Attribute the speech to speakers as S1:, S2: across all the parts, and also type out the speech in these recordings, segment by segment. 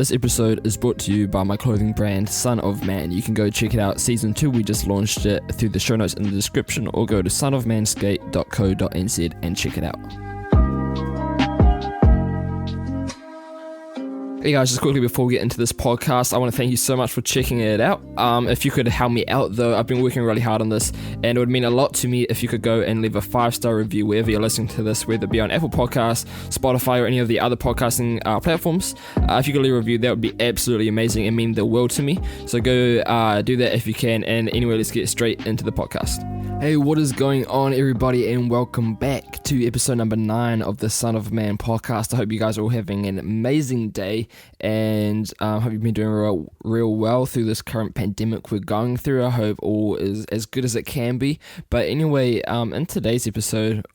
S1: This episode is brought to you by my clothing brand, Son of Man. You can go check it out. Season 2, we just launched it through the show notes in the description, or go to sonofmanskate.co.nz and check it out. Hey guys, just quickly before we get into this podcast, I want to thank you so much for checking it out. If you could help me out though, I've been working really hard on this, and it would mean a lot to me if you could go and leave a 5-star review wherever you're listening to this, whether it be on Apple Podcasts, Spotify, or any of the other podcasting platforms. If you could leave a review, that would be absolutely amazing and mean the world to me. So go do that if you can, and anyway, let's get straight into the podcast. Hey, what is going on, everybody, and welcome back to episode number 9 of the Son of Man podcast. I hope you guys are all having an amazing day, and hope you've been doing real well through this current pandemic we're going through. I hope all is as good as it can be. But anyway, in today's episode,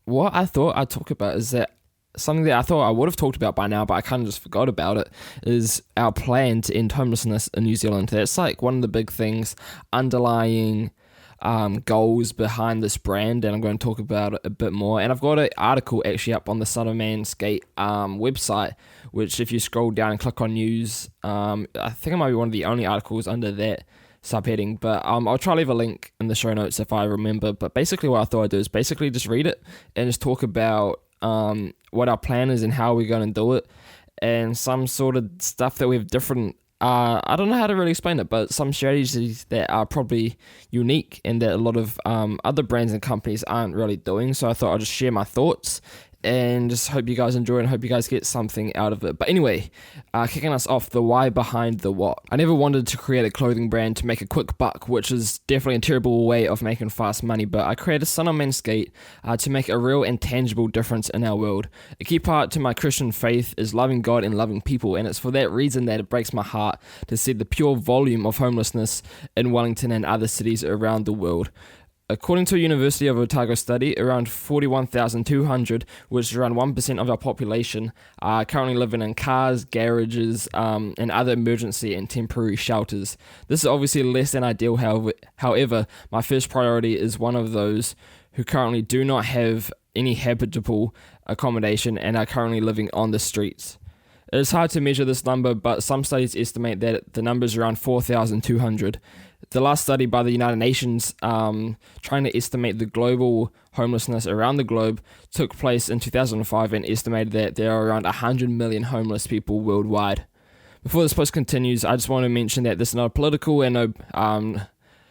S1: what I thought I'd talk about is that something that I thought I would have talked about by now, but I kind of just forgot about it, is our plan to end homelessness in New Zealand. That's like one of the big things underlying goals behind this brand, and I'm going to talk about it a bit more. And I've got an article actually up on the Son of Man Skate website, which if you scroll down and click on news, I think it might be one of the only articles under that subheading, but I'll try to leave a link in the show notes if I remember. But basically what I thought I'd do is basically just read it and just talk about what our plan is and how we're going to do it, and some sort of stuff that we have different I don't know how to really explain it, but some strategies that are probably unique and that a lot of other brands and companies aren't really doing. So I thought I'd just share my thoughts and just hope you guys enjoy and hope you guys get something out of it. But anyway, kicking us off, the why behind the what. I never wanted to create a clothing brand to make a quick buck, which is definitely a terrible way of making fast money, but I created Son of Man Skate to make a real and tangible difference in our world. A key part to my Christian faith is loving God and loving people, and it's for that reason that it breaks my heart to see the pure volume of homelessness in Wellington and other cities around the world. According to a University of Otago study, around 41,200, which is around 1% of our population, are currently living in cars, garages, and other emergency and temporary shelters. This is obviously less than ideal, however, my first priority is one of those who currently do not have any habitable accommodation and are currently living on the streets. It is hard to measure this number, but some studies estimate that the number is around 4,200. The last study by the United Nations trying to estimate the global homelessness around the globe took place in 2005 and estimated that there are around 100 million homeless people worldwide. Before this post continues, I just want to mention that this is not political and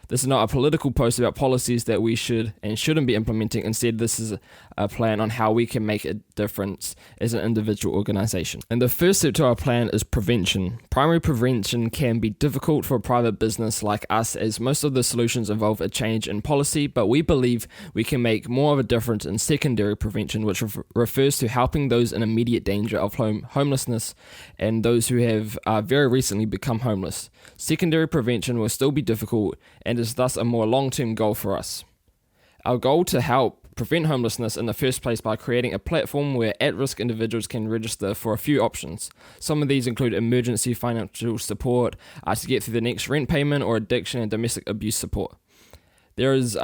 S1: this is not a political post about policies that we should and shouldn't be implementing. Instead, this is a plan on how we can make a difference as an individual organization. And the first step to our plan is prevention. Primary prevention can be difficult for a private business like us, as most of the solutions involve a change in policy, but we believe we can make more of a difference in secondary prevention, which refers to helping those in immediate danger of homelessness and those who have very recently become homeless. Secondary prevention will still be difficult and is thus a more long-term goal for us. Our goal to help prevent homelessness in the first place by creating a platform where at-risk individuals can register for a few options. Some of these include emergency financial support to get through the next rent payment, or addiction and domestic abuse support. There is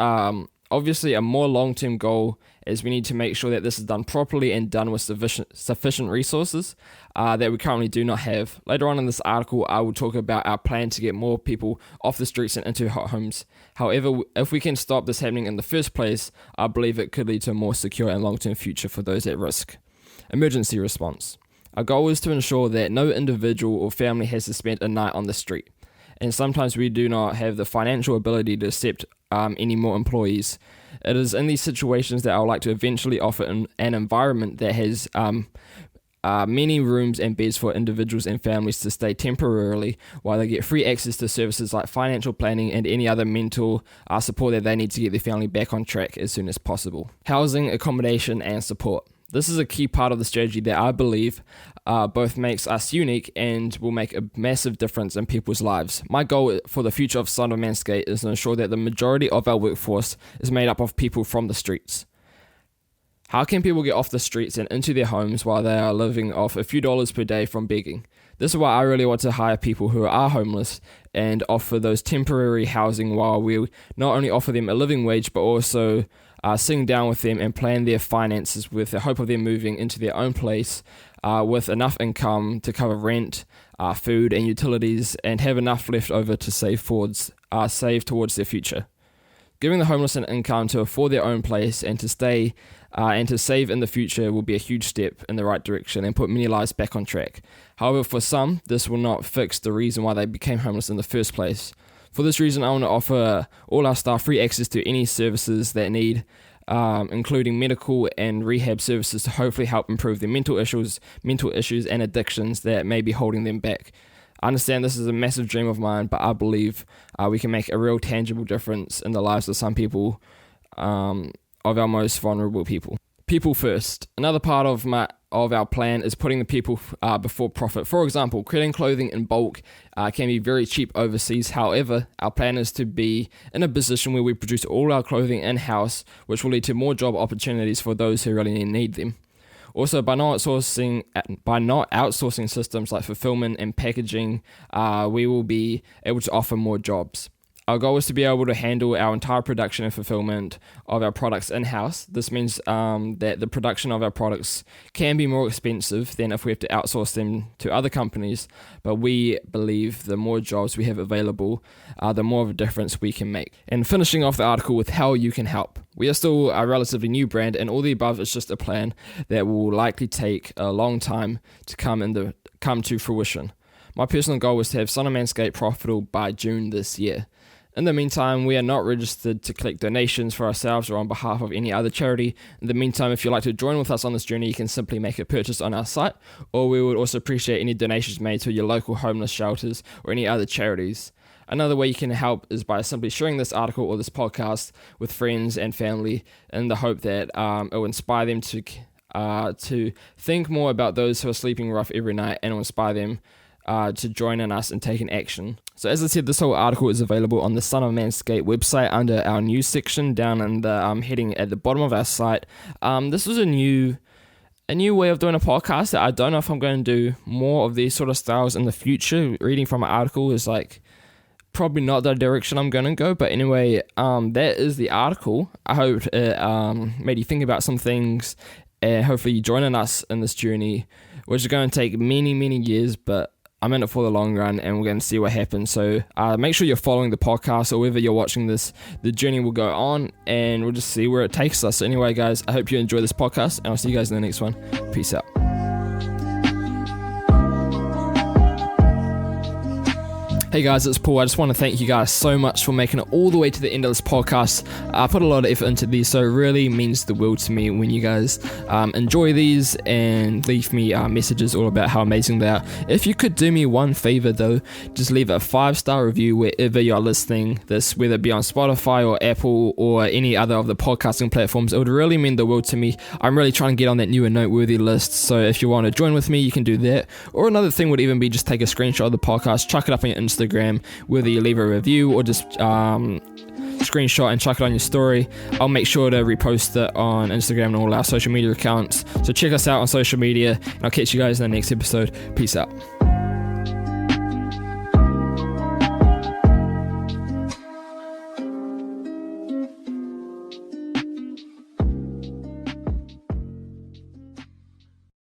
S1: obviously a more long-term goal, as we need to make sure that this is done properly and done with sufficient resources that we currently do not have. Later on in this article, I will talk about our plan to get more people off the streets and into homes. However, if we can stop this happening in the first place, I believe it could lead to a more secure and long-term future for those at risk. Emergency response. Our goal is to ensure that no individual or family has to spend a night on the street. And sometimes we do not have the financial ability to accept any more employees. It is in these situations that I would like to eventually offer an environment that has many rooms and beds for individuals and families to stay temporarily while they get free access to services like financial planning and any other mental support that they need to get their family back on track as soon as possible. Housing, accommodation, and support. This is a key part of the strategy that I believe both makes us unique and will make a massive difference in people's lives. My goal for the future of Son of Man Skate is to ensure that the majority of our workforce is made up of people from the streets. How can people get off the streets and into their homes while they are living off a few dollars per day from begging? This is why I really want to hire people who are homeless and offer those temporary housing while we not only offer them a living wage, but also sitting down with them and plan their finances with the hope of them moving into their own place with enough income to cover rent, food and utilities, and have enough left over to save towards their future. Giving the homeless an income to afford their own place and to save in the future will be a huge step in the right direction and put many lives back on track. However, for some, this will not fix the reason why they became homeless in the first place. For this reason, I want to offer all our staff free access to any services that need, including medical and rehab services, to hopefully help improve their mental issues and addictions that may be holding them back. I understand this is a massive dream of mine, but I believe we can make a real tangible difference in the lives of some people, of our most vulnerable people. People first. Another part of our plan is putting the people before profit. For example, creating clothing in bulk can be very cheap overseas. However, our plan is to be in a position where we produce all our clothing in-house, which will lead to more job opportunities for those who really need them. Also, by not outsourcing systems like fulfillment and packaging, we will be able to offer more jobs. Our goal is to be able to handle our entire production and fulfillment of our products in-house. This means that the production of our products can be more expensive than if we have to outsource them to other companies, but we believe the more jobs we have available, the more of a difference we can make. And finishing off the article with how you can help. We are still a relatively new brand, and all the above is just a plan that will likely take a long time to come to fruition. My personal goal is to have Son of Manscaped profitable by June this year. In the meantime, we are not registered to collect donations for ourselves or on behalf of any other charity. In the meantime, if you'd like to join with us on this journey, you can simply make a purchase on our site, or we would also appreciate any donations made to your local homeless shelters or any other charities. Another way you can help is by simply sharing this article or this podcast with friends and family in the hope that it will inspire them to think more about those who are sleeping rough every night, and will inspire them to join in us and take an action. So as I said, this whole article is available on the Son of Manscaped website under our news section down in the heading at the bottom of our site. This was a new way of doing a podcast. I don't know if I'm going to do more of these sort of styles in the future. Reading from an article is probably not the direction I'm going to go, but anyway, that is the article. I hope it made you think about some things, and hopefully you join us in this journey, which is going to take many, many years, but I'm in it for the long run, and we're going to see what happens. So make sure you're following the podcast, or wherever you're watching this. The journey will go on, and we'll just see where it takes us. So anyway, guys, I hope you enjoy this podcast, and I'll see you guys in the next one. Peace out. Hey guys, it's Paul. I just want to thank you guys so much for making it all the way to the end of this podcast. I put a lot of effort into these, so it really means the world to me when you guys enjoy these and leave me messages all about how amazing they are. If you could do me one favor though, just leave a 5-star review wherever you're listening this, whether it be on Spotify or Apple or any other of the podcasting platforms. It would really mean the world to me. I'm really trying to get on that new and noteworthy list, so if you want to join with me, you can do that. Or another thing would even be just take a screenshot of the podcast, chuck it up on your Instagram, whether you leave a review or just screenshot and chuck it on your story. I'll make sure to repost it on Instagram and all our social media accounts. So check us out on social media, and I'll catch you guys in the next episode. Peace out.